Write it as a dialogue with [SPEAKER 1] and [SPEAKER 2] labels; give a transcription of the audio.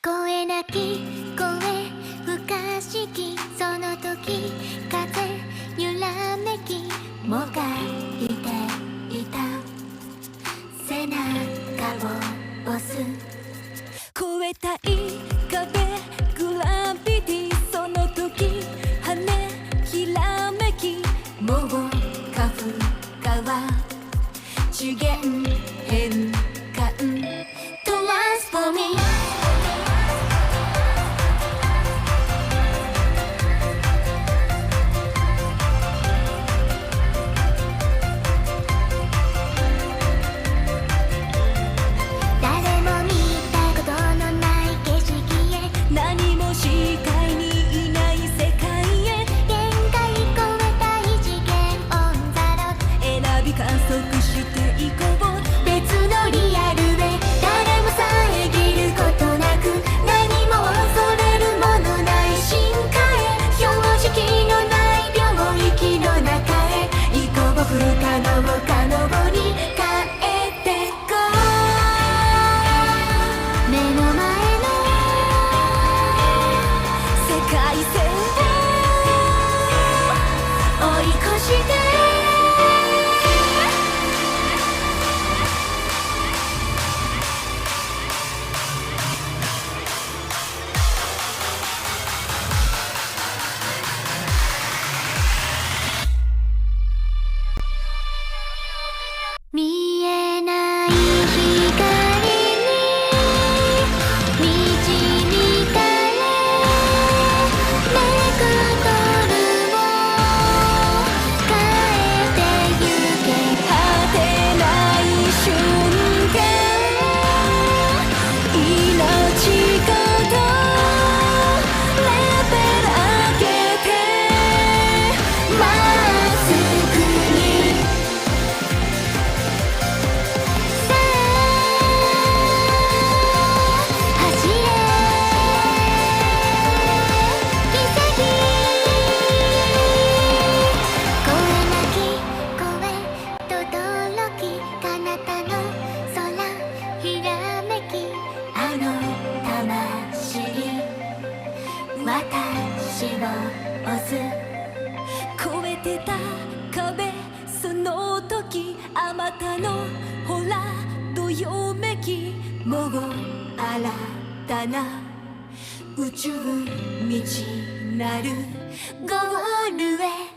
[SPEAKER 1] 声なき声不可思議、その時風揺らめきもがいていた、背中を押す。
[SPEAKER 2] 越えたい壁グラビティ、その時羽ひらめきもうカフカは次元変換トランスフォーミー。
[SPEAKER 1] 見えない光に導かれ、ベクトルを変えてゆけ。
[SPEAKER 2] 果てない瞬間、命ごとレベル上げてまっすぐに
[SPEAKER 1] 私を押す。
[SPEAKER 2] 越えてた壁、その時あまたのほらどよめき、もう新たな宇宙道なるゴールへ。